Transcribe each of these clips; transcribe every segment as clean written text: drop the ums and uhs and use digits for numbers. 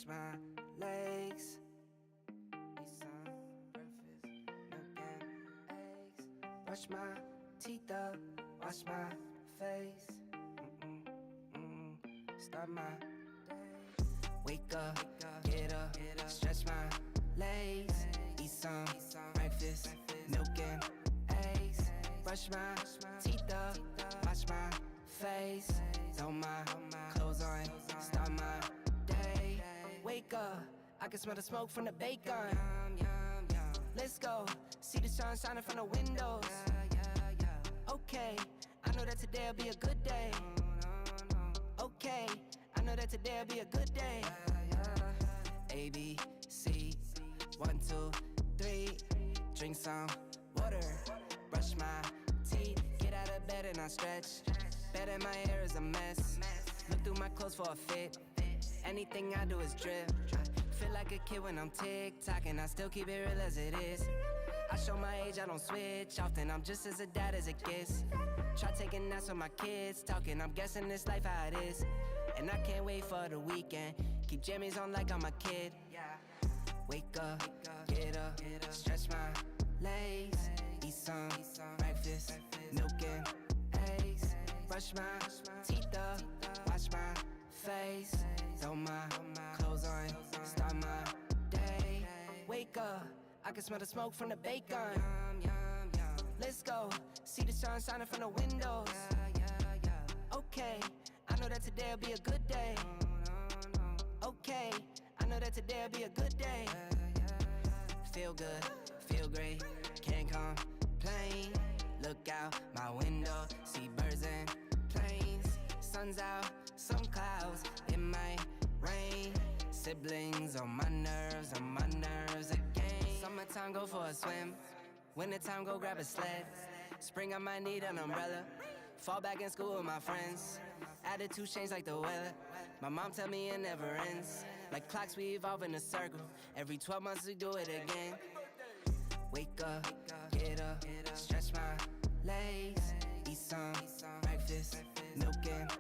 stretch my legs, eat some breakfast, milk and eggs, brush my teeth up, wash my face, start my day. Wake up, get up, stretch my legs, eat some breakfast, milk and eggs, brush my teeth up, wash my face, throw my clothes on, start my day. Wake up, I can smell the smoke from the bacon. Let's go, see the sun shining from the windows. Okay, I know that today'll be a good day. Okay, I know that today'll be a good day. A, B, C, 1, 2, 3. Drink some water, brush my teeth, get out of bed and I stretch. Bed in my hair is a mess. Look through my clothes for a fit. Anything I do is drip. Feel like a kid when I'm tick-tocking, I still keep it real as it is. I show my age, I don't switch often, I'm just as a dad as it gets. Try taking naps with my kids, talking, I'm guessing this life how it is. And I can't wait for the weekend, keep jammies on like I'm a kid. Wake up, get up, stretch my legs, eat some breakfast, milk and eggs, brush my teeth up, wash my face, throw my clothes on, start my day. Wake up, I can smell the smoke from the bacon. Let's go, see the sun shining from the windows. Okay, I know that today'll be a good day. Okay, I know that today'll be a good day. Feel good, feel great, can't complain. Look out my window, see birds and planes. Sun's out, some clouds, it might rain. Siblings on my nerves again. Summertime, go for a swim. Wintertime, go grab a sled. Spring, I might need an umbrella. Fall back in school with my friends. Attitude change like the weather. My mom tell me it never ends. Like clocks, we evolve in a circle. Every 12 months we do it again. Wake up, get up, stretch my legs, eat some breakfast, milk and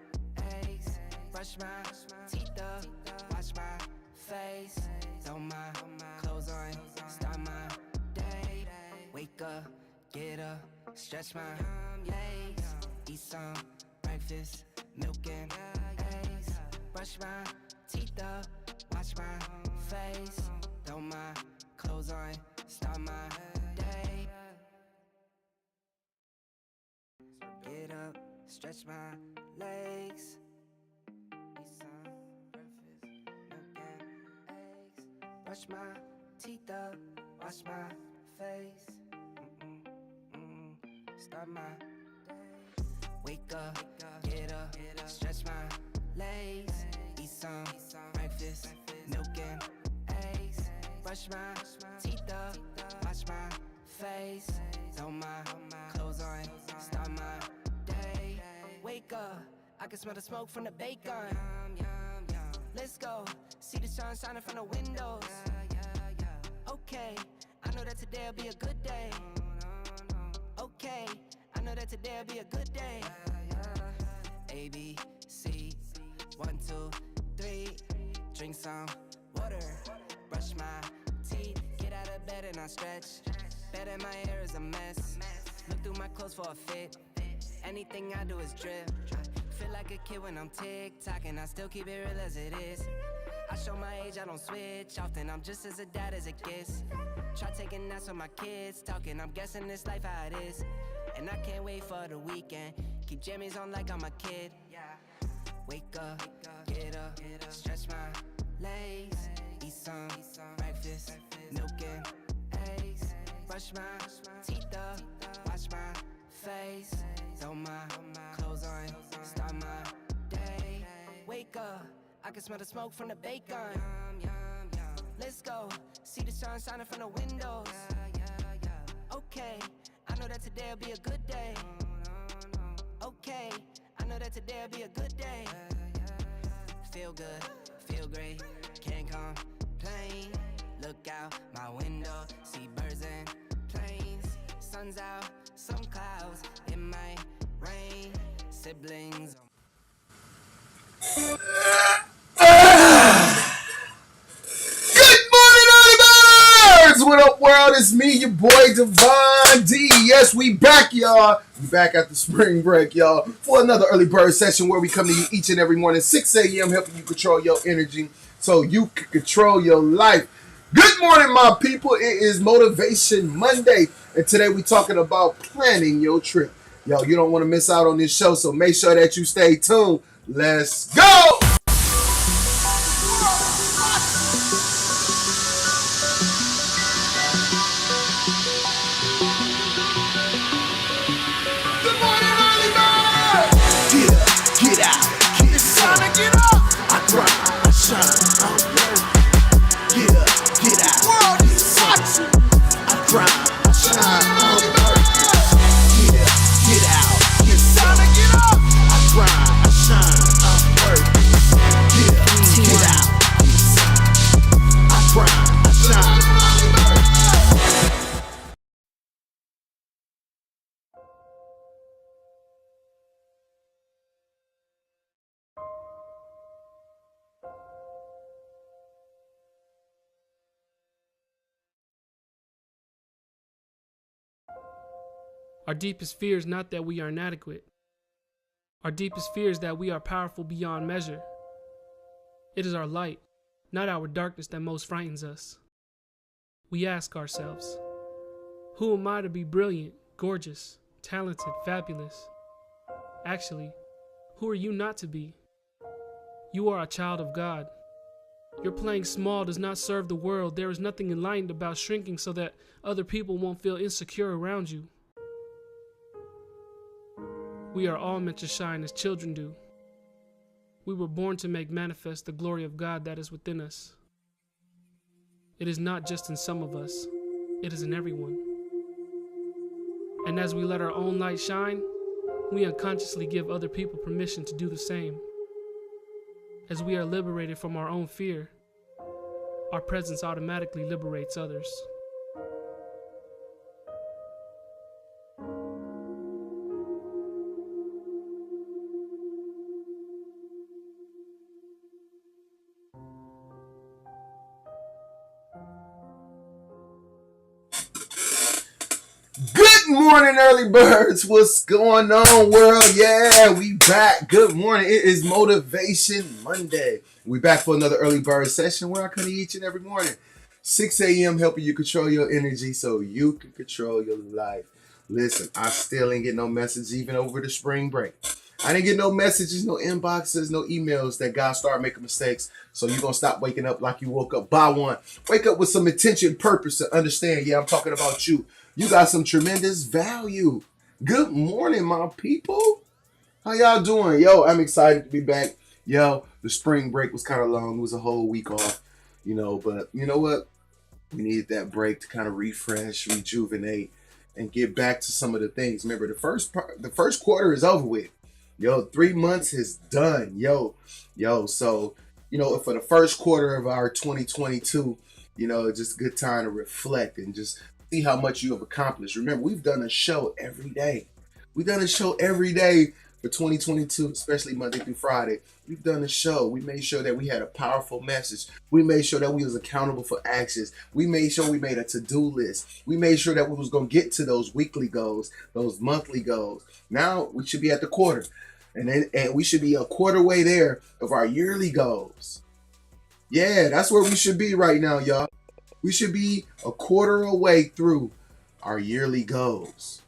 eggs, brush my teeth up, wash my face, throw my clothes on, start my day. Wake up, get up, stretch my legs, eat some breakfast, milk and eggs, brush my teeth up, wash my face, throw my clothes on, start my day. Get up, stretch my legs, eat some breakfast, milk and eggs, brush my teeth up, wash my face, start my day. Wake up, get up, stretch my legs, eat some breakfast, milk and eggs, brush my teeth up, wash my face, throw my clothes on, start my day. Wake up, I can smell the smoke from the bacon. Let's go, see the sun shining from the windows. Okay, I know that today'll be a good day. Okay, I know that today'll be a good day. A, B, C, 1, 2, 3. Drink some water, brush my teeth, get out of bed and I stretch. Bed in my hair is a mess. Look through my clothes for a fit. Anything I do is drip. Feel like a kid when I'm tick-tocking, I still keep it real as it is. I show my age, I don't switch often, I'm just as a dad as it gets. Try taking naps with my kids, talking, I'm guessing this life how it is. And I can't wait for the weekend, keep jammies on like I'm a kid. Wake up, get up, stretch my legs, eat some breakfast, milk and eggs, brush my teeth up, wash my face, throw my clothes on, start my day. Wake up, I can smell the smoke from the bacon. Let's go, see the sun shining from the windows. Okay, I know that today'll be a good day. Okay, I know that today'll be a good day. Feel good, feel great, can't complain. Look out my window, see birds and planes. Sun's out, some clouds, it might rain. Siblings what? It's me, your boy, Devon D. Yes, we back, y'all. We back after spring break, y'all, for another early bird session where we come to you each and every morning, 6 a.m., helping you control your energy so you can control your life. Good morning, my people. It is Motivation Monday, and today we're talking about planning your trip. Yo, you don't want to miss out on this show, so make sure that you stay tuned. Let's go! Our deepest fear is not that we are inadequate. Our deepest fear is that we are powerful beyond measure. It is our light, not our darkness, that most frightens us. We ask ourselves, who am I to be brilliant, gorgeous, talented, fabulous? Actually, who are you not to be? You are a child of God. Your playing small does not serve the world. There is nothing enlightened about shrinking so that other people won't feel insecure around you. We are all meant to shine as children do. We were born to make manifest the glory of God that is within us. It is not just in some of us, it is in everyone. And as we let our own light shine, we unconsciously give other people permission to do the same. As we are liberated from our own fear, our presence automatically liberates others. Good morning, early birds. What's going on, world? Yeah, we back. Good morning. It is Motivation Monday. We back for another early bird session where I come to you each and every morning, 6 a.m., helping you control your energy so you can control your life. Listen, I still ain't get no message even over the spring break. I didn't get no messages, no inboxes, no emails that God started making mistakes. So you're going to stop waking up like you woke up by one. Wake up with some intention, purpose, to understand. Yeah, I'm talking about you. You got some tremendous value. Good morning, my people. How y'all doing? Yo, I'm excited to be back. Yo, the spring break was kind of long. It was a whole week off, but you know what? We needed that break to kind of refresh, rejuvenate, and get back to some of the things. Remember, the first quarter is over with. Yo, 3 months is done. Yo, so, for the first quarter of our 2022, it's just a good time to reflect and just see how much you have accomplished. Remember, we've done a show every day. We've done a show every day for 2022, especially Monday through Friday. We've done a show. We made sure that we had a powerful message. We made sure that we was accountable for actions. We made sure we made a to-do list. We made sure that we was going to get to those weekly goals, those monthly goals. Now we should be at the quarter. And we should be a quarter way there of our yearly goals. Yeah, that's where we should be right now, y'all. We should be a quarter away through our yearly goals.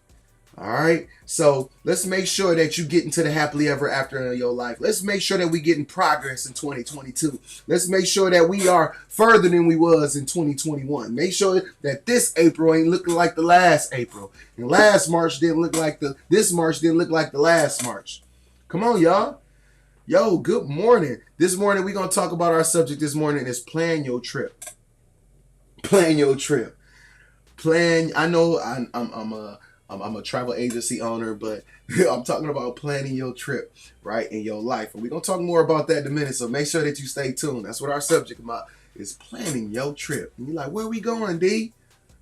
All right? So let's make sure that you get into the happily ever after in your life. Let's make sure that we get in progress in 2022. Let's make sure that we are further than we was in 2021. Make sure that this April ain't looking like the last April. And last March didn't look like this March didn't look like the last March. Come on, y'all. Yo, good morning. This morning we're going to talk about our subject this morning is plan your trip. Plan your trip. I know I'm a travel agency owner, but I'm talking about planning your trip, right, in your life. And we're going to talk more about that in a minute, so make sure that you stay tuned. That's what our subject about is planning your trip. And you're like, where are we going, D?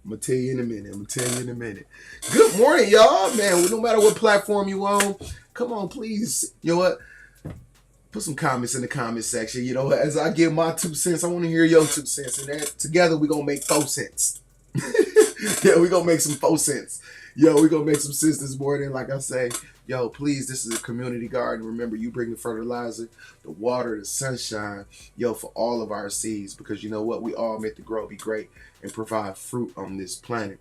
I'm going to tell you in a minute. Good morning, y'all. Man, no matter what platform you on, come on, please. You know what? Put some comments in the comment section. As I give my 2 cents, I want to hear your 2 cents. And then together we're going to make 4 cents. Yeah, we gonna make some faux sense. Yo, we gonna make some sense this morning. Like I say, yo, please, this is a community garden. Remember, you bring the fertilizer, the water, the sunshine, yo, for all of our seeds. Because you know what? We all meant to grow, be great, and provide fruit on this planet.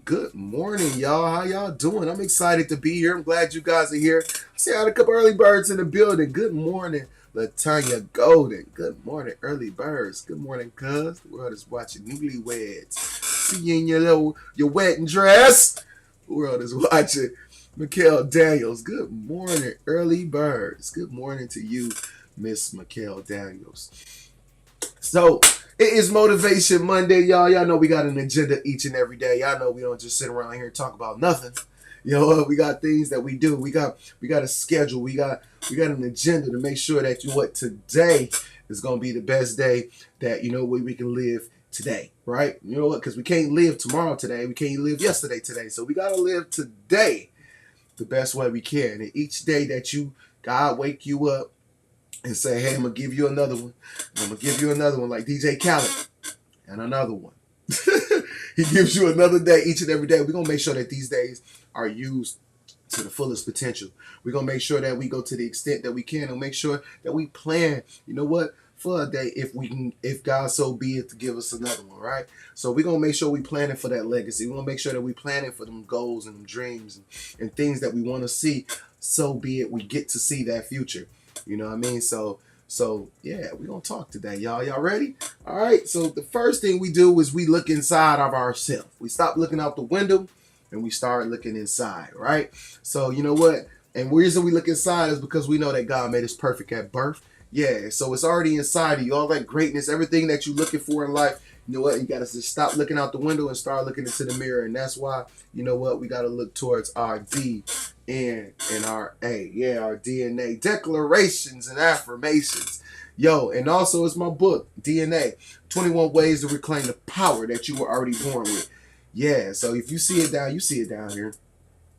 Good morning, y'all. How y'all doing? I'm excited to be here. I'm glad you guys are here. I see I had a couple early birds in the building. Good morning, Latanya Golden. Good morning, early birds. Good morning, cuz. The world is watching newlyweds. See you in your wedding dress. The world is watching Mikhail Daniels. Good morning, early birds. Good morning to you, Miss Mikhail Daniels. So, it is Motivation Monday, y'all. Y'all know we got an agenda each and every day. Y'all know we don't just sit around here and talk about nothing. You know, we got things that we do. We got a schedule. We got an agenda to make sure that today is gonna be the best day that we can live today, right? You know what? Because we can't live tomorrow today. We can't live yesterday today. So we gotta live today the best way we can. And each day that God wake you up and say, hey, I'm going to give you another one. I'm going to give you another one like DJ Khaled. And another one. He gives you another day each and every day. We're going to make sure that these days are used to the fullest potential. We're going to make sure that we go to the extent that we can and make sure that we plan, you know what, for a day if God so be it to give us another one, right? So we're going to make sure we planning for that legacy. We're going to make sure that we planning for them goals and them dreams and things that we want to see. So be it, we get to see that future. You know what I mean? So yeah, we're going to talk today, y'all. Y'all ready? All right. So the first thing we do is we look inside of ourselves. We stop looking out the window and we start looking inside, right? So you know what? And the reason we look inside is because we know that God made us perfect at birth. Yeah, so it's already inside of you. All that greatness, everything that you're looking for in life, you know what? You got to just stop looking out the window and start looking into the mirror. And that's why, you know what? We got to look towards our D, N, and our A. Yeah, our DNA. Declarations and affirmations. Yo, and also it's my book, DNA. 21 Ways to Reclaim the Power that you were already born with. Yeah, so if you see it down here.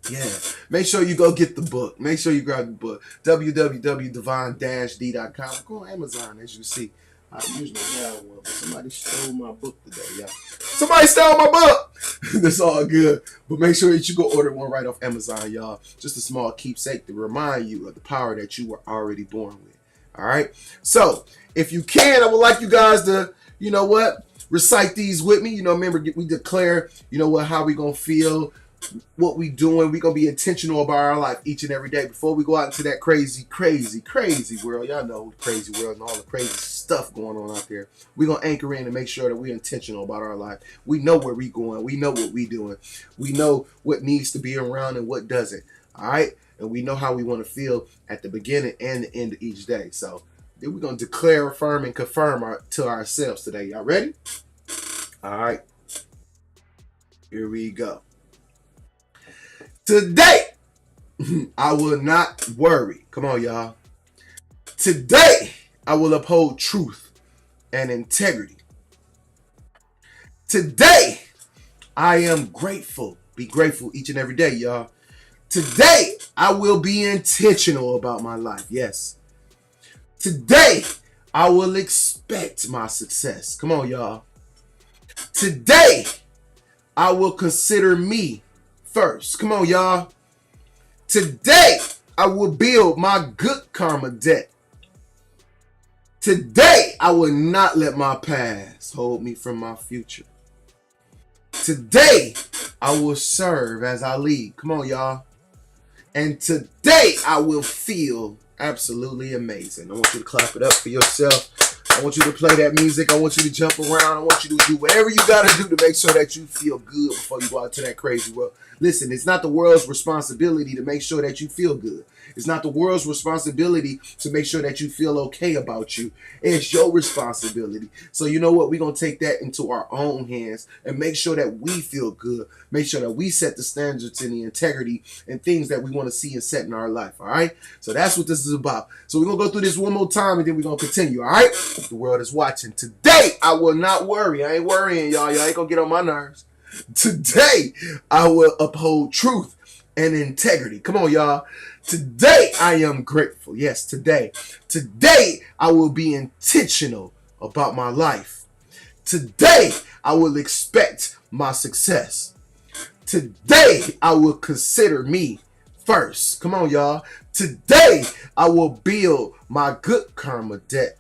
Yeah, make sure you go get the book. Make sure you grab the book. www.divine-d.com. Go on Amazon, as you see. I usually have one, but somebody stole my book today, y'all. Somebody stole my book! That's all good. But make sure that you go order one right off Amazon, y'all. Just a small keepsake to remind you of the power that you were already born with. All right? So, if you can, I would like you guys to, you know what, recite these with me. You know, remember, we declare, you know what, how we going to feel, what we doing. We gonna be intentional about our life each and every day before we go out into that crazy world. Y'all know crazy world and all the crazy stuff going on out there. We gonna anchor in and make sure that we're intentional about our life. We know where we going. We know what we doing. We know what needs to be around and what doesn't. All right, and we know how we want to feel at the beginning and the end of each day. So then we're gonna declare, affirm, and confirm to ourselves today. Y'all ready? All right, here we go. Today, I will not worry. Come on, y'all. Today, I will uphold truth and integrity. Today, I am grateful. Be grateful each and every day, y'all. Today, I will be intentional about my life. Yes. Today, I will expect my success. Come on, y'all. Today, I will consider me first. Come on, y'all. Today, I will build my good karma debt. Today, I will not let my past hold me from my future. Today, I will serve as I lead. Come on, y'all. And today, I will feel absolutely amazing. I want you to clap it up for yourself. I want you to play that music. I want you to jump around. I want you to do whatever you got to do to make sure that you feel good before you go out to that crazy world. Listen, it's not the world's responsibility to make sure that you feel good. It's not the world's responsibility to make sure that you feel okay about you. It's your responsibility. So you know what? We're going to take that into our own hands and make sure that we feel good. Make sure that we set the standards and the integrity and things that we want to see and set in our life. All right? So that's what this is about. So we're going to go through this one more time and then we're going to continue. All right? The world is watching. Today, I will not worry. I ain't worrying, y'all. Y'all ain't going to get on my nerves. Today, I will uphold truth and integrity. Come on, y'all. Today, I am grateful. Yes, today. Today, I will be intentional about my life. Today, I will expect my success. Today, I will consider me first. Come on, y'all. Today, I will build my good karma debt.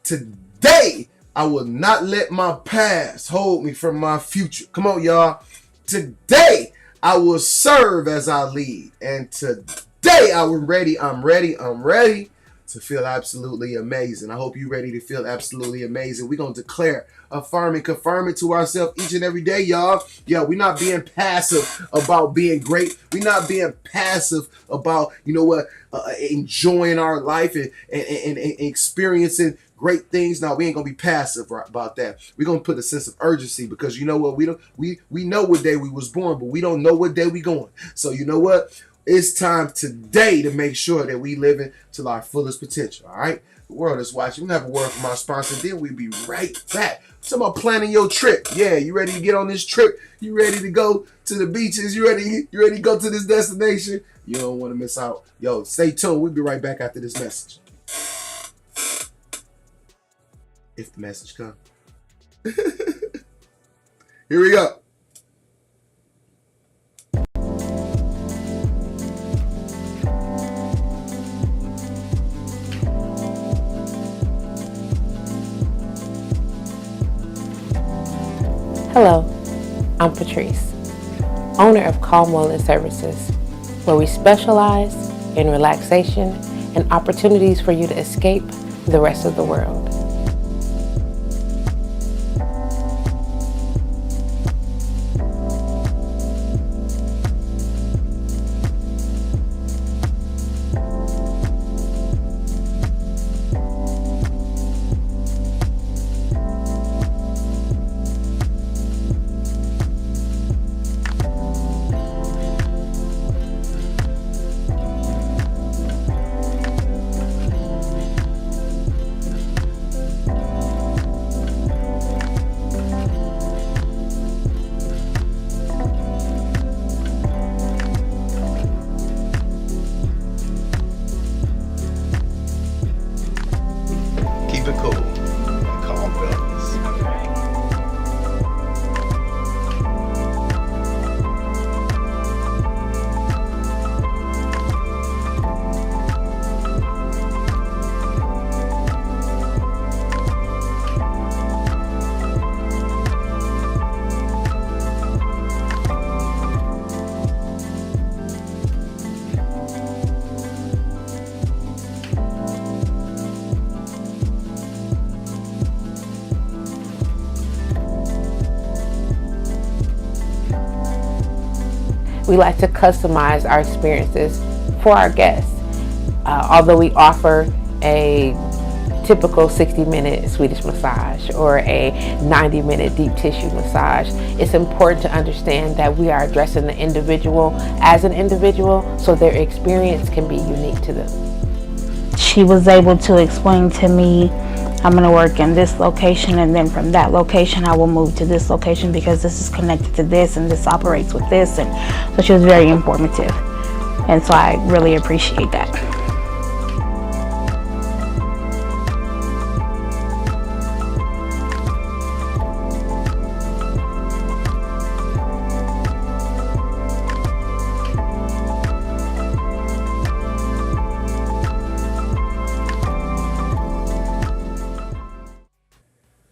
Today, I will not let my past hold me from my future. Come on, y'all. Today, I will serve as I lead. And today, I'm ready to feel absolutely amazing. I hope you're ready to feel absolutely amazing. We're going to declare, affirm, and confirm it to ourselves each and every day, y'all. Yeah, we're not being passive about being great. We're not being passive about, enjoying our life and experiencing great things. Now, we ain't gonna be passive about that. We're gonna put a sense of urgency, because you know what, we know what day we was born, but we don't know what day we going. So you know what, it's time today to make sure that we living to our fullest potential. All right, the world is watching. We have a word from our sponsor, then we'll be right back. Talking about planning your trip. Yeah, you ready to get on this trip? You ready to go to the beaches? You ready to go to this destination? You don't want to miss out. Yo, stay tuned. We'll be right back after this message. If the message comes. Here we go. Hello, I'm Patrice, owner of Calm Wellness Services, where we specialize in relaxation and opportunities for you to escape the rest of the world. Keep it cool and calm wellness. We like to customize our experiences for our guests. Although we offer a typical 60-minute Swedish massage or a 90-minute deep tissue massage, it's important to understand that we are addressing the individual as an individual, so their experience can be unique to them. She was able to explain to me, I'm going to work in this location, and then from that location I will move to this location because this is connected to this and this operates with this. And so she was very informative, and so I really appreciate that.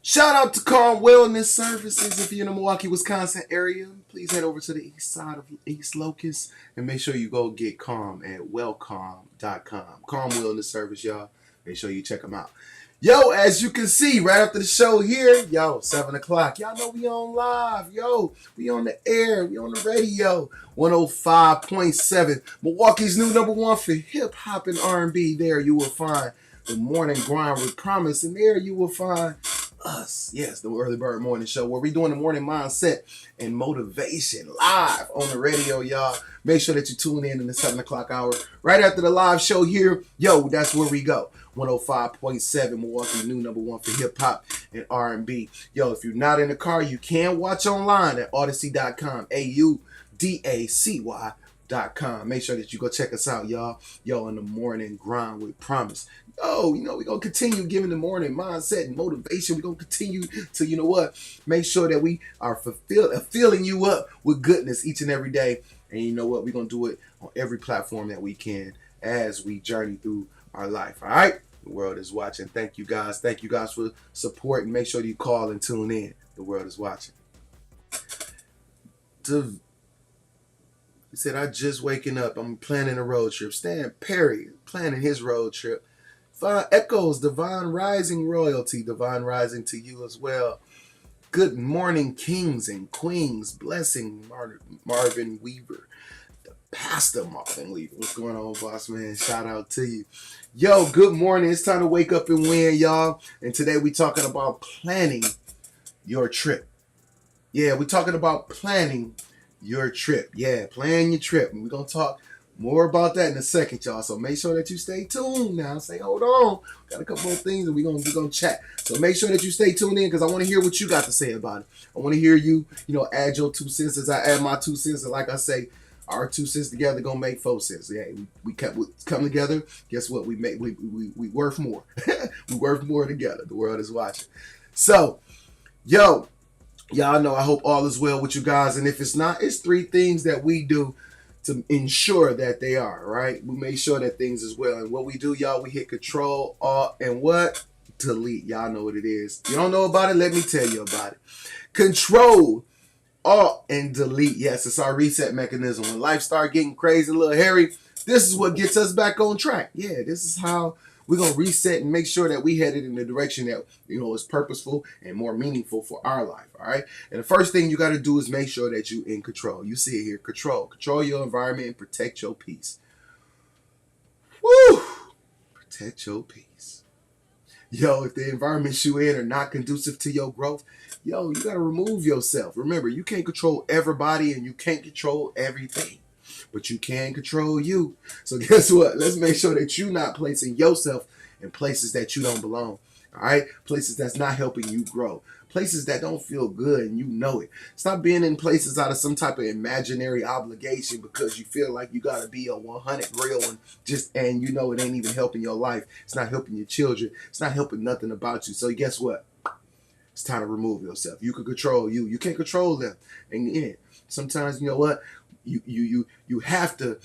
Shout out to Calm Wellness Services. If you're in the Milwaukee, Wisconsin area, please head over to the east side of East Locust and make sure you go get Calm at wellcalm.com. Calm Wellness Service, y'all. Make sure you check them out. Yo, as you can see, right after the show here, 7 o'clock. Y'all know we on live. Yo, we on the air. We on the radio. 105.7. Milwaukee's new #1 for hip-hop and R&B. There you will find the Morning Grind with Promise. And there you will find us. Yes, the Early Bird Morning Show, where we're doing the morning mindset and motivation live on the radio, y'all. Make sure that you tune in the 7 o'clock hour. Right after the live show here, that's where we go. 105.7, Milwaukee, new #1 for hip-hop and R&B. If you're not in the car, you can watch online at Odyssey.com, AUDACY.com. mindset.com. Make sure that you go check us out, y'all. Yo, in the morning grind with promise. Yo, we're going to continue giving the morning mindset and motivation. We're going to continue to, make sure that we are filling you up with goodness each and every day. And you know what? We're going to do it on every platform that we can as we journey through our life. All right? The world is watching. Thank you guys. Thank you guys for support. And make sure you call and tune in. The world is watching. He said, I just waking up. I'm planning a road trip. Stan Perry planning his road trip. Echoes, Divine Rising Royalty. Divine Rising to you as well. Good morning, kings and queens. Blessing, Marvin Weaver. The Pastor Marvin Weaver. What's going on, boss man? Shout out to you. Yo, good morning. It's time to wake up and win, y'all. And today we're talking about planning your trip. Yeah, we're talking about planning your trip. Yeah, plan your trip. And we're going to talk more about that in a second, y'all. So make sure that you stay tuned now. Say, hold on. Got a couple more things and we're gonna chat. So make sure that you stay tuned in because I want to hear what you got to say about it. I want to hear you, add your 2 cents as I add my 2 cents. And like I say, our 2 cents together gonna make 4 cents. Yeah, we come together. Guess what? We worth more. We worth more together. The world is watching. So, yo, y'all know I hope all is well with you guys. And if it's not, it's 3 things that we do to ensure that they are, right? We make sure that things is well. And what we do, y'all, we hit Control, Alt, and what? Delete. Y'all know what it is. You don't know about it? Let me tell you about it. Control, Alt, and Delete. Yes, it's our reset mechanism. When life start getting crazy, a little hairy, this is what gets us back on track. Yeah, this is how we're going to reset and make sure that we headed in the direction that, is purposeful and more meaningful for our life, all right? And the first thing you got to do is make sure that you're in control. You see it here, control. Control your environment and protect your peace. Woo! Protect your peace. Yo, if the environments you in are not conducive to your growth, yo, you got to remove yourself. Remember, you can't control everybody and you can't control everything. But you can control you. So guess what? Let's make sure that you're not placing yourself in places that you don't belong. All right? Places that's not helping you grow. Places that don't feel good and you know it. Stop being in places out of some type of imaginary obligation because you feel like you got to be a 100 real one and you know it ain't even helping your life. It's not helping your children. It's not helping nothing about you. So guess what? It's time to remove yourself. You can control you. You can't control them. And yeah, sometimes, you know what? You have to,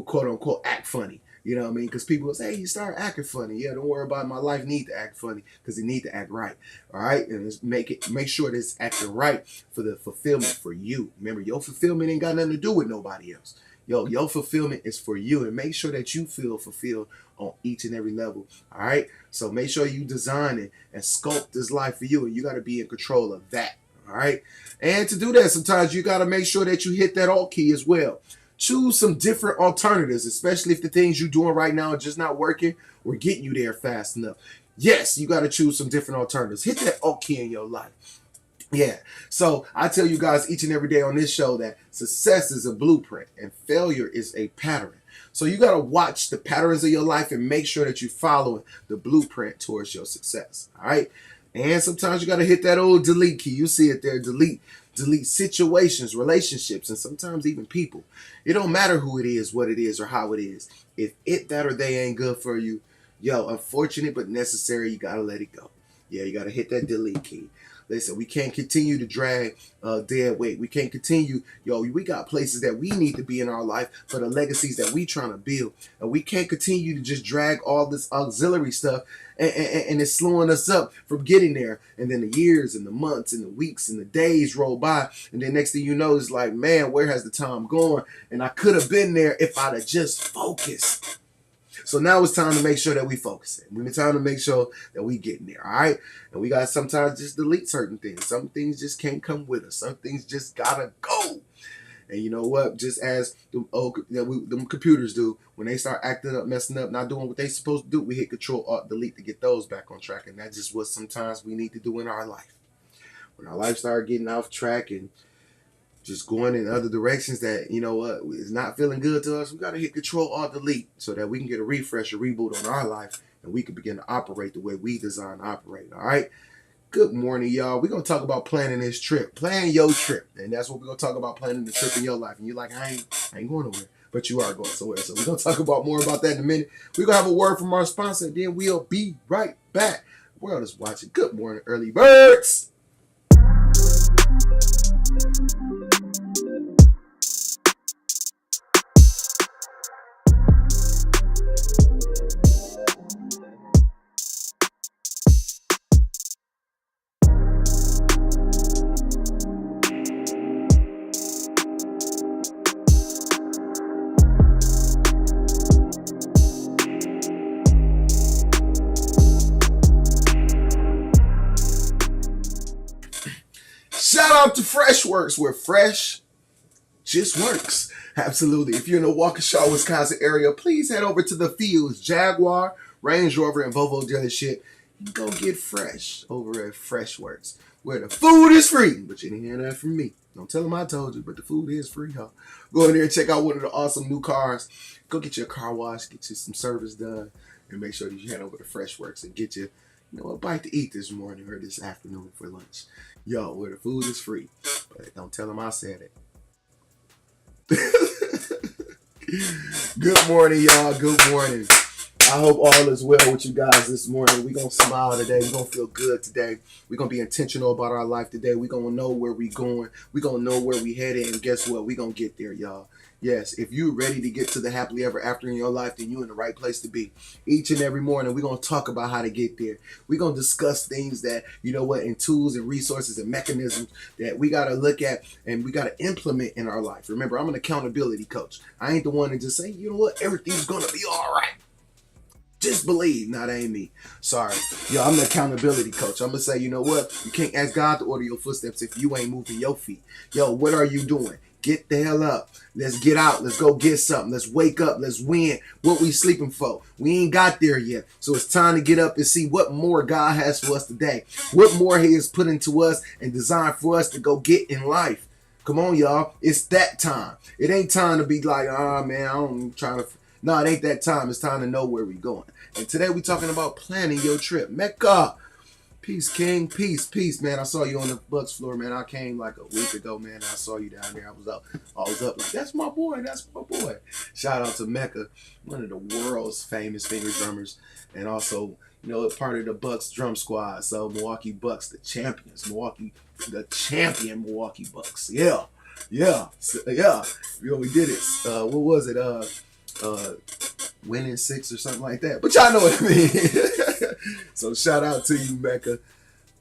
quote unquote, act funny. You know what I mean? Because people will say, hey, you start acting funny. Yeah, don't worry about it. My life need to act funny because it need to act right. All right? And make sure that it's acting right for the fulfillment for you. Remember, your fulfillment ain't got nothing to do with nobody else. Your fulfillment is for you, and make sure that you feel fulfilled on each and every level. All right? So make sure you design it and sculpt this life for you, and you got to be in control of that. All right? And to do that, sometimes you got to make sure that you hit that Alt key as well. Choose some different alternatives, especially if the things you're doing right now are just not working or getting you there fast enough. Yes, you got to choose some different alternatives. Hit that Alt key in your life. Yeah. So I tell you guys each and every day on this show that success is a blueprint and failure is a pattern. So you got to watch the patterns of your life and make sure that you're following the blueprint towards your success. All right. And sometimes you got to hit that old delete key. You see it there, delete situations, relationships, and sometimes even people. It don't matter who it is, what it is, or how it is. If it, that, or they ain't good for you, yo, unfortunate but necessary, you got to let it go. Yeah, you got to hit that delete key. Listen, we can't continue to drag dead weight. We can't continue. We got places that we need to be in our life for the legacies that we trying to build. And we can't continue to just drag all this auxiliary stuff and it's slowing us up from getting there. And then the years and the months and the weeks and the days roll by. And then next thing you know, it's like, man, where has the time gone? And I could have been there if I'd have just focused. So now it's time to make sure that we focus. It's time to make sure that we getting there, all right? And we got to sometimes just delete certain things. Some things just can't come with us. Some things just got to go. And you know what? Just as them computers do, when they start acting up, messing up, not doing what they supposed to do, we hit Control, Alt, Delete to get those back on track. And that's just what sometimes we need to do in our life. When our life start getting off track and just going in other directions that, is not feeling good to us, we got to hit Control, Alt, Delete so that we can get a refresh, a reboot on our life, and we can begin to operate the way we design to operate, all right? Good morning, y'all. We're going to talk about planning this trip. Plan your trip. And that's what we're going to talk about, planning the trip in your life. And you're like, I ain't going nowhere. But you are going somewhere. So we're going to talk about more about that in a minute. We're going to have a word from our sponsor. And then we'll be right back. The world is watching. Good morning, early birds. Shout out to Freshworks, where fresh just works. Absolutely. If you're in the Waukesha, Wisconsin area, please head over to the Fields Jaguar, Range Rover, and Volvo dealership. Go get fresh over at Freshworks, where the food is free. But you didn't hear that from me. Don't tell them I told you, but the food is free, huh? Go in there and check out one of the awesome new cars. Go get your car washed, get you some service done, and make sure that you head over to Freshworks and get you a bite to eat this morning or this afternoon for lunch. Yo, where the food is free. But don't tell them I said it. Good morning, y'all. Good morning. I hope all is well with you guys this morning. We're going to smile today. We're going to feel good today. We're going to be intentional about our life today. We're going to know where we're going. We're going to know where we're headed. And guess what? We're going to get there, y'all. Yes, if you're ready to get to the happily ever after in your life, then you're in the right place to be. Each and every morning, we're going to talk about how to get there. We're going to discuss things that, and tools and resources and mechanisms that we got to look at and we got to implement in our life. Remember, I'm an accountability coach. I ain't the one to just say, everything's going to be all right. Just believe. Nah, that ain't me. Sorry. Yo, I'm the accountability coach. I'm going to say, you can't ask God to order your footsteps if you ain't moving your feet. Yo, what are you doing? Get the hell up. Let's get out. Let's go get something. Let's wake up. Let's win. What we sleeping for? We ain't got there yet. So it's time to get up and see what more God has for us today. What more he has put into us and designed for us to go get in life. Come on, y'all. It's that time. It ain't time to be like, man, I'm trying to. No, it ain't that time. It's time to know where we're going. And today we're talking about planning your trip. Mecca. Peace, King. Peace, man. I saw you on the Bucks floor, man. I came like a week ago, man. I saw you down there. I was up like, that's my boy. Shout out to Mecca, one of the world's famous finger drummers, and also, part of the Bucks drum squad. So Milwaukee Bucks, the champions. The champion Milwaukee Bucks. Yeah. We did it. What was it? Winning 6 or something like that. But y'all know what I mean. So shout out to you, Mecca.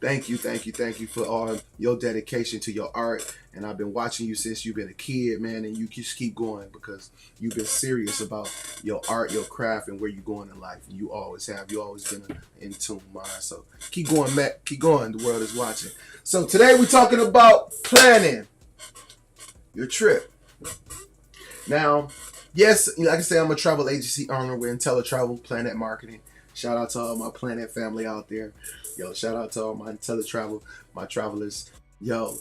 Thank you for all your dedication to your art. And I've been watching you since you've been a kid, man. And you just keep going because you've been serious about your art, your craft, and where you're going in life. And you always have. You always been in tune, mind. So keep going, Mac. Keep going. The world is watching. So today we're talking about planning your trip. Now, yes, like I said, I'm a travel agency owner. We're in teletravel, Planet Marketing. Shout out to all my Planet family out there. Yo, shout out to all my teletravel, my travelers. Yo,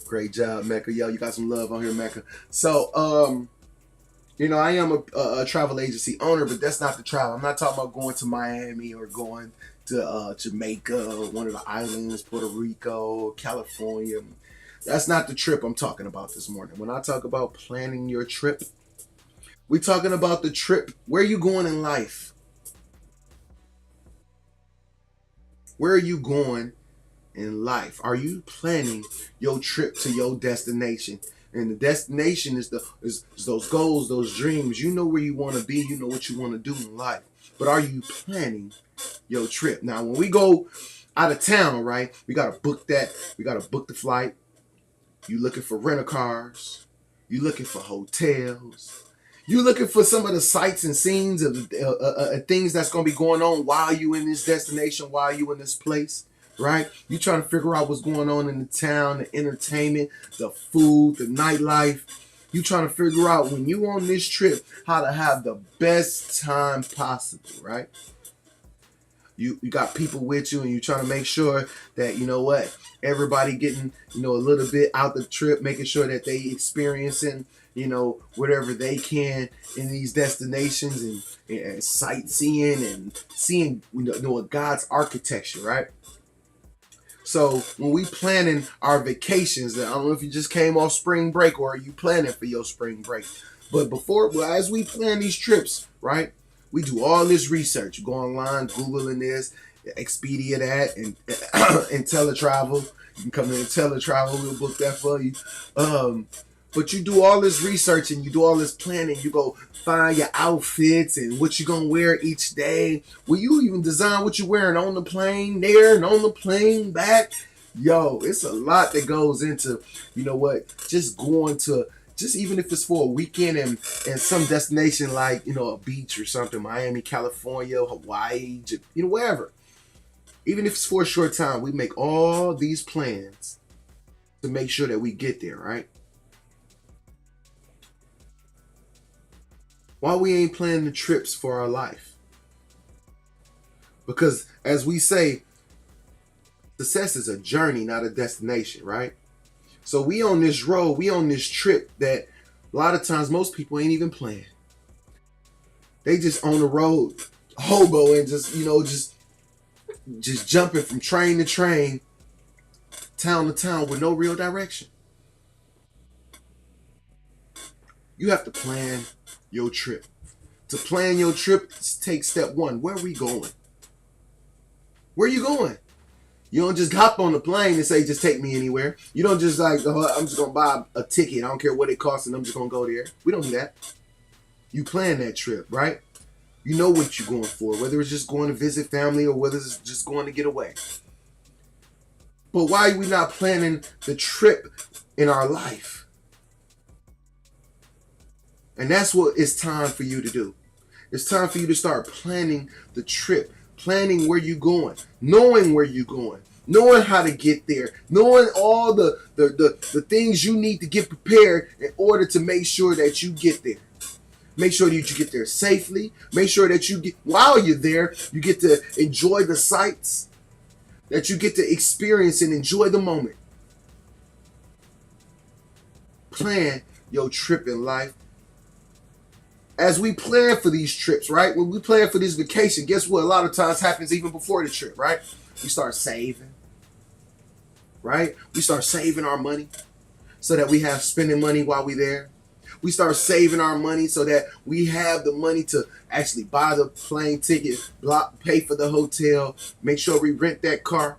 great job, Mecca. Yo, you got some love on here, Mecca. So, I am a travel agency owner, but that's not the travel. I'm not talking about going to Miami or going to Jamaica, one of the islands, Puerto Rico, California. That's not the trip I'm talking about this morning. When I talk about planning your trip, we're talking about the trip. Where are you going in life? Where are you going in life? Are you planning your trip to your destination? And the destination is those goals, those dreams. You know where you want to be. You know what you want to do in life. But are you planning your trip? Now, when we go out of town, right, we got to book that. We got to book the flight. You looking for rental cars. You looking for hotels. You looking for some of the sights and scenes of things that's going to be going on while you in this destination, while you in this place, right? You trying to figure out what's going on in the town, the entertainment, the food, the nightlife. You trying to figure out when you on this trip how to have the best time possible, right? You got people with you, and you trying to make sure that, you know what, everybody getting, you know, a little bit out the trip, making sure that they experiencing, you know, whatever they can in these destinations, and sightseeing and seeing, you know, God's architecture, right? So when we planning our vacations, I don't know if you just came off spring break or are you planning for your spring break, but as we plan these trips, right, we do all this research. You go online, Googling this, Expedia that, and and teletravel. You can come in and teletravel. We'll book that for you. But you do all this research and you do all this planning. You go find your outfits and what you're going to wear each day. Will you even design what you're wearing on the plane there and on the plane back? Yo, it's a lot that goes into, you know what, just going to, just even if it's for a weekend and some destination like, you know, a beach or something, Miami, California, Hawaii, you know, wherever. Even if it's for a short time, we make all these plans to make sure that we get there, right? Why we ain't planning the trips for our life? Because as we say, success is a journey, not a destination, right? So we on this road, we on this trip that a lot of times most people ain't even planning. They just on the road, hobo, and just, you know, just jumping from train to train, town to town with no real direction. You have to plan your trip. To plan your trip, take step one. Where are we going? Where are you going? You don't just hop on the plane and say, just take me anywhere. You don't just like, oh, I'm just going to buy a ticket. I don't care what it costs and I'm just going to go there. We don't do that. You plan that trip, right? You know what you're going for, whether it's just going to visit family or whether it's just going to get away. But why are we not planning the trip in our life? And that's what it's time for you to do. It's time for you to start planning the trip, planning where you're going, knowing where you're going, knowing how to get there, knowing all the things you need to get prepared in order to make sure that you get there. Make sure that you get there safely. Make sure that you get, while you're there, you get to enjoy the sights, that you get to experience and enjoy the moment. Plan your trip in life. As we plan for these trips, right? When we plan for this vacation, guess what? A lot of times happens even before the trip, right? We start saving, right? We start saving our money so that we have spending money while we're there. We start saving our money so that we have the money to actually buy the plane ticket, pay for the hotel, make sure we rent that car.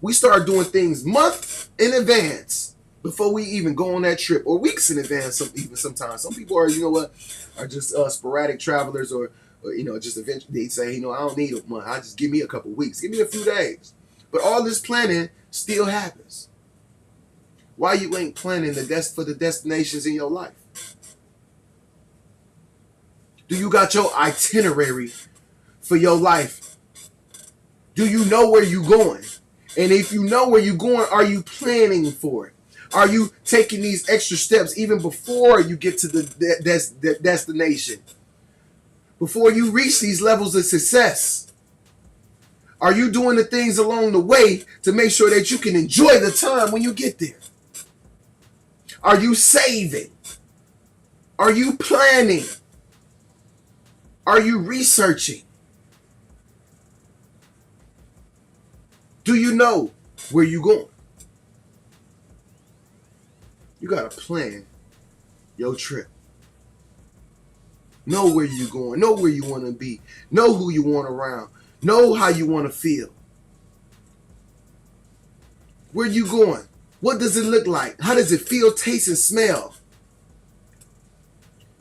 We start doing things months in advance before we even go on that trip, or weeks in advance, even sometimes. Some people are, you know what, are just sporadic travelers, or you know, just eventually they say, you know, I don't need a month. I just give me a couple weeks, give me a few days. But all this planning still happens. Why you ain't planning for the destinations in your life? Do you got your itinerary for your life? Do you know where you're going? And if you know where you're going, are you planning for it? Are you taking these extra steps even before you get to the destination? Before you reach these levels of success? Are you doing the things along the way to make sure that you can enjoy the time when you get there? Are you saving? Are you planning? Are you researching? Do you know where you're going? You got to plan your trip. Know where you're going. Know where you want to be. Know who you want around. Know how you want to feel. Where you going? What does it look like? How does it feel, taste, and smell?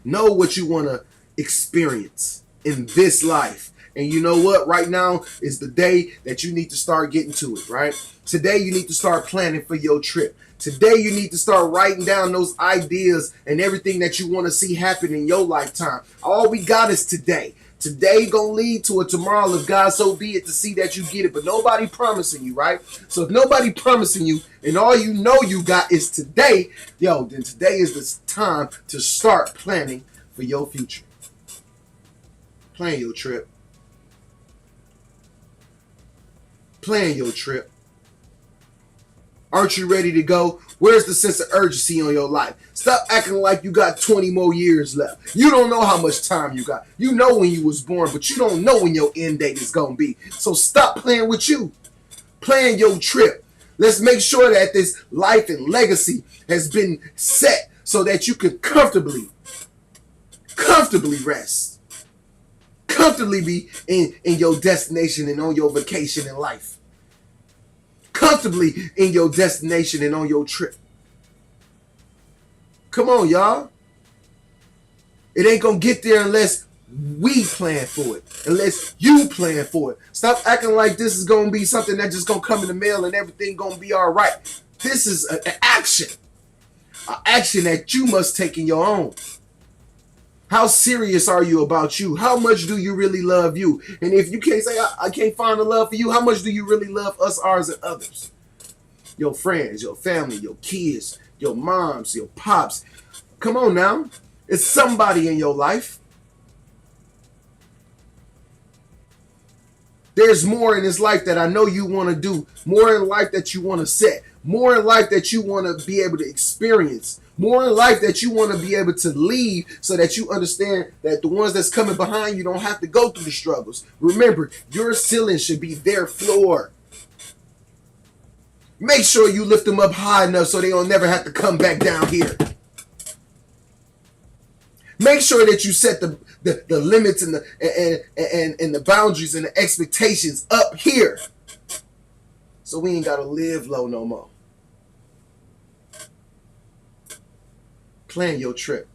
Know what you want to experience in this life. And you know what? Right now is the day that you need to start getting to it, right? Today you need to start planning for your trip. Today you need to start writing down those ideas and everything that you want to see happen in your lifetime. All we got is today. Today gonna lead to a tomorrow, if God so be it, to see that you get it. But nobody promising you, right? So if nobody promising you and all you know you got is today, yo, then today is the time to start planning for your future. Plan your trip. Plan your trip. Aren't you ready to go? Where's the sense of urgency on your life? Stop acting like you got 20 more years left. You don't know how much time you got. You know when you was born, but you don't know when your end date is going to be. So stop playing with you. Plan your trip. Let's make sure that this life and legacy has been set so that you can comfortably rest. Comfortably be in your destination and on your vacation in life. Comfortably in your destination and on your trip. Come on, y'all. It ain't gonna get there unless we plan for it. Unless you plan for it. Stop acting like this is gonna be something that just gonna come in the mail and everything gonna be all right. This is an action. An action that you must take in your own. How serious are you about you? How much do you really love you? And if you can't say, I can't find the love for you, how much do you really love us, ours, and others? Your friends, your family, your kids, your moms, your pops. Come on now. It's somebody in your life. There's more in this life that I know you want to do. More in life that you want to set. More in life that you want to be able to experience. More in life that you want to be able to leave so that you understand that the ones that's coming behind you don't have to go through the struggles. Remember, your ceiling should be their floor. Make sure you lift them up high enough so they don't never have to come back down here. Make sure that you set the limits and the boundaries and the expectations up here. So we ain't got to live low no more. Plan your trip.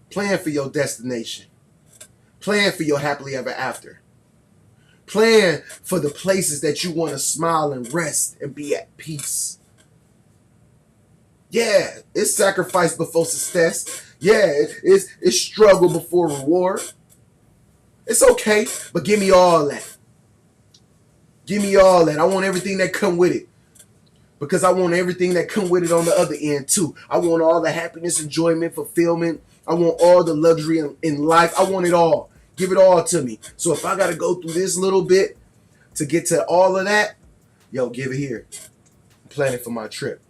Plan for your destination. Plan for your happily ever after. Plan for the places that you want to smile and rest and be at peace. Yeah, it's sacrifice before success. Yeah, it's struggle before reward. It's okay, but give me all that. Give me all that. I want everything that come with it. Because I want everything that come with it on the other end too. I want all the happiness, enjoyment, fulfillment. I want all the luxury in life. I want it all. Give it all to me. So if I got to go through this little bit to get to all of that, yo, give it here. I'm planning for my trip.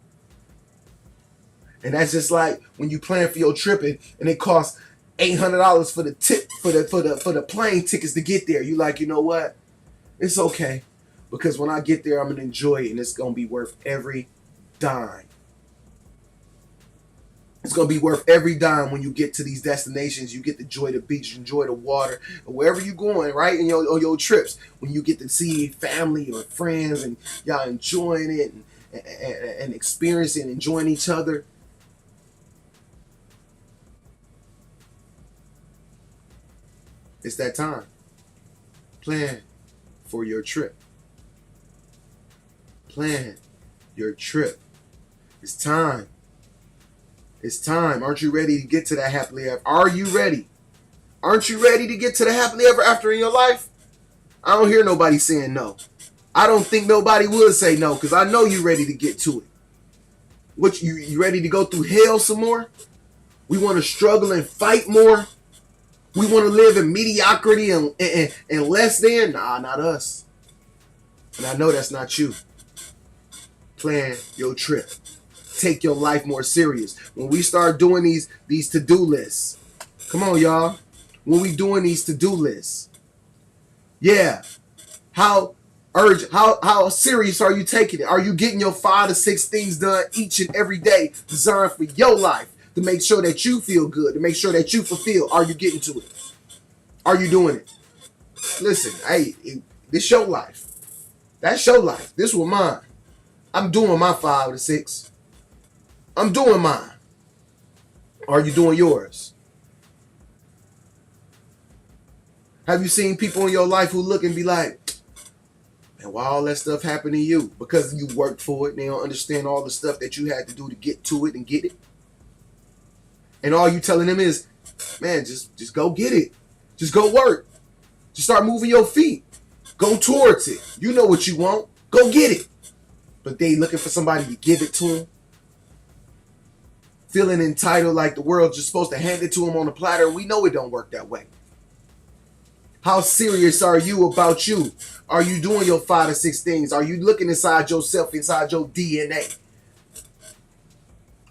And that's just like when you plan for your trip and it costs $800 for the tip for the plane tickets to get there. You like, you know what? It's okay. Because when I get there, I'm going to enjoy it and it's going to be worth every dime. It's going to be worth every dime when you get to these destinations. You get to enjoy the beach, enjoy the water, or wherever you're going, right? In your trips. When you get to see family or friends and y'all enjoying it and experiencing and enjoying each other. It's that time. Plan for your trip. Plan your trip. It's time. It's time. Aren't you ready to get to that happily ever? Are you ready? Aren't you ready to get to the happily ever after in your life? I don't hear nobody saying no. I don't think nobody would say no because I know you're ready to get to it. What, you ready to go through hell some more? We want to struggle and fight more? We want to live in mediocrity and less than? Nah, not us. And I know that's not you. Plan your trip. Take your life more serious. When we start doing these to-do lists, come on, y'all. When we doing these to-do lists, yeah, how serious are you taking it? Are you getting your 5 to 6 things done each and every day designed for your life to make sure that you feel good, to make sure that you fulfill? Are you getting to it? Are you doing it? Listen, hey, this your life. That's your life. This was mine. I'm doing my 5 to 6. I'm doing mine. Are you doing yours? Have you seen people in your life who look and be like, man, why all that stuff happened to you? Because you worked for it and they don't understand all the stuff that you had to do to get to it and get it. And all you telling them is, man, just go get it. Just go work. Just start moving your feet. Go towards it. You know what you want. Go get it. But they looking for somebody to give it to them. Feeling entitled like the world's just supposed to hand it to them on a platter. We know it don't work that way. How serious are you about you? Are you doing your 5 to 6 things? Are you looking inside yourself, inside your DNA?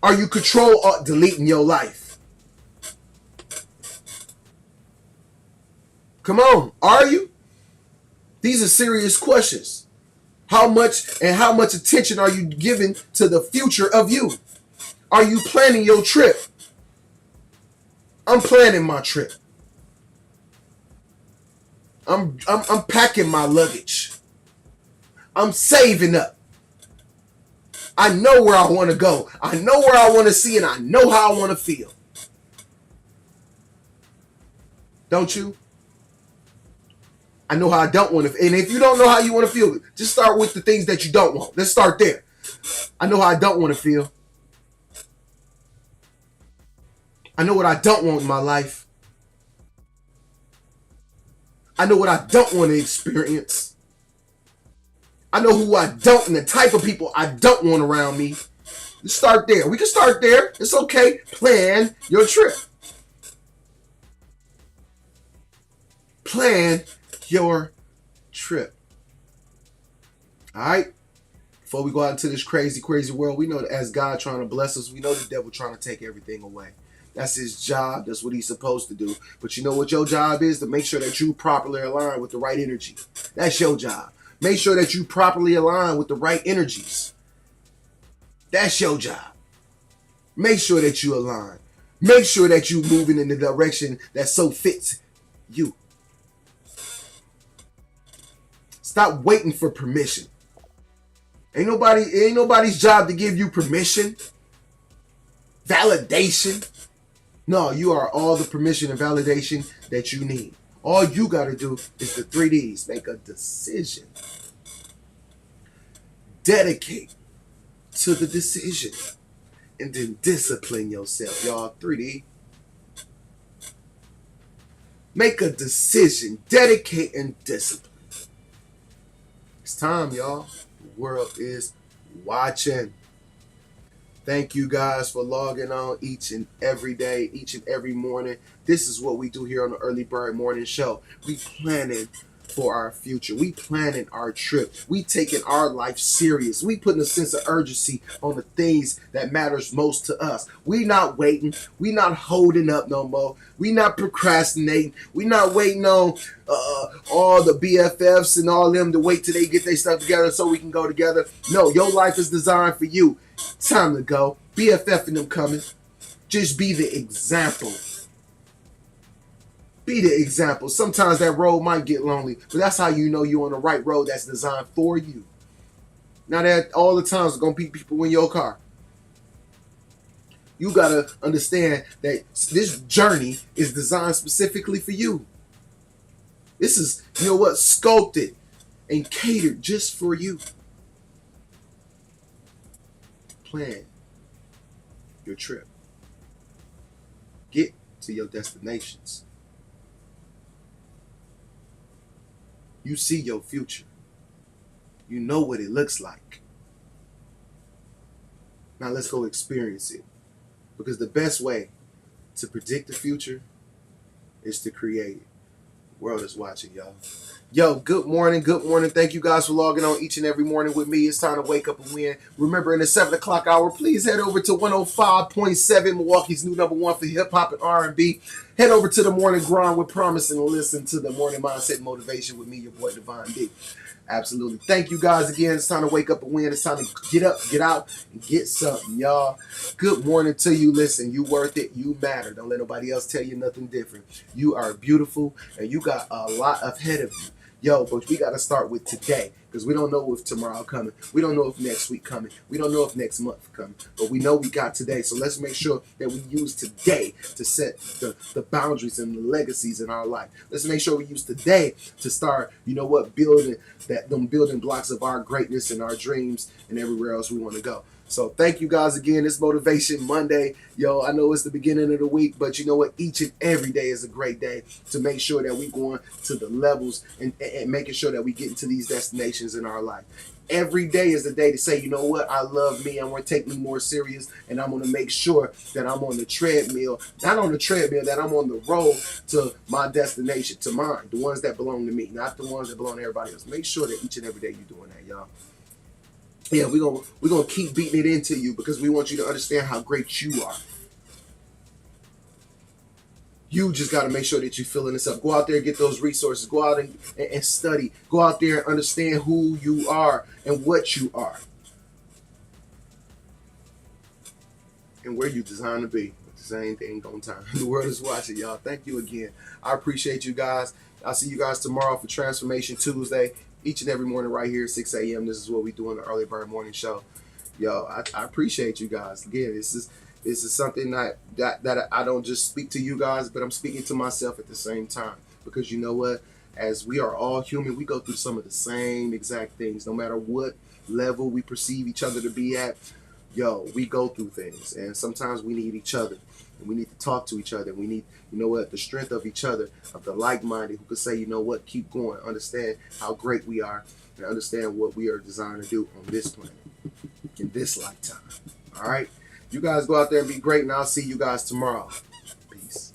Are you deleting your life? Come on, are you? These are serious questions. How much attention are you giving to the future of you? Are you planning your trip? I'm planning my trip. I'm packing my luggage. I'm saving up. I know where I want to go. I know where I want to see, and I know how I want to feel. Don't you? I know how I don't want to feel. And if you don't know how you want to feel, just start with the things that you don't want. Let's start there. I know how I don't want to feel. I know what I don't want in my life. I know what I don't want to experience. I know who I don't and the type of people I don't want around me. Let's start there. We can start there. It's okay. Plan your trip. Plan your trip. All right? Before we go out into this crazy, crazy world, we know that as God trying to bless us, we know the devil trying to take everything away. That's his job. That's what he's supposed to do. But you know what your job is? To make sure that you properly align with the right energy. That's your job. Make sure that you properly align with the right energies. That's your job. Make sure that you align. Make sure that you're moving in the direction that so fits you. Stop waiting for permission. Ain't nobody's job to give you permission, validation. No, you are all the permission and validation that you need. All you got to do is the 3 Ds. Make a decision. Dedicate to the decision. And then discipline yourself, y'all. 3D. Make a decision. Dedicate and discipline. It's time, y'all. The world is watching. Thank you guys for logging on each and every day, each and every morning. This is what we do here on the Early Bird Morning Show. We planning for our future. We planning our trip. We taking our life serious. We putting a sense of urgency on the things that matters most to us. We not waiting. We not holding up no more. We not procrastinating. We not waiting on all the BFFs and all them to wait till they get their stuff together so we can go together. No, your life is designed for you. Time to go. BFF and them coming. Just be the example. Be the example. Sometimes that road might get lonely, but that's how you know you're on the right road that's designed for you. Now that all the times there's going to be people in your car. You got to understand that this journey is designed specifically for you. This is, you know what, sculpted and catered just for you. Plan your trip. Get to your destinations. You see your future. You know what it looks like. Now let's go experience it. Because the best way to predict the future is to create it. The world is watching, y'all. Yo, good morning, good morning. Thank you guys for logging on each and every morning with me. It's time to wake up and win. Remember, in the 7 o'clock hour, please head over to 105.7, Milwaukee's new #1 for hip-hop and R&B. Head over to the Morning Grind with Promise and listen to the Morning Mindset Motivation with me, your boy, Divine D. Absolutely. Thank you guys again. It's time to wake up and win. It's time to get up, get out, and get something, y'all. Good morning to you. Listen, you worth it. You matter. Don't let nobody else tell you nothing different. You are beautiful, and you got a lot ahead of you. Yo, but we got to start with today because we don't know if tomorrow coming. We don't know if next week coming. We don't know if next month coming. But we know we got today. So let's make sure that we use today to set the boundaries and the legacies in our life. Let's make sure we use today to start, you know what, building them building blocks of our greatness and our dreams and everywhere else we want to go. So thank you guys again. It's Motivation Monday. Yo, I know it's the beginning of the week, but you know what? Each and every day is a great day to make sure that we going to the levels and making sure that we get into these destinations in our life. Every day is the day to say, you know what? I love me. I'm going to take me more serious, and I'm going to make sure that I'm on the treadmill, not on the treadmill, that I'm on the road to my destination, to mine, the ones that belong to me, not the ones that belong to everybody else. Make sure that each and every day you're doing that, y'all. Yeah, we're gonna keep beating it into you because we want you to understand how great you are. You just got to make sure that you're filling this up. Go out there and get those resources. Go out and study. Go out there and understand who you are and what you are. And where you designed to be. With the same thing on time. The world is watching, y'all. Thank you again. I appreciate you guys. I'll see you guys tomorrow for Transformation Tuesday. Each and every morning right here at 6 a.m. This is what we do in the Early Bird Morning Show. Yo, I appreciate you guys. Again, this is something that I don't just speak to you guys, but I'm speaking to myself at the same time. Because you know what? As we are all human, we go through some of the same exact things. No matter what level we perceive each other to be at, yo, we go through things. And sometimes we need each other. And we need to talk to each other. We need, you know what, the strength of each other, of the like-minded who could say, you know what, keep going. Understand how great we are. And understand what we are designed to do on this planet. In this lifetime. All right? You guys go out there and be great, and I'll see you guys tomorrow. Peace.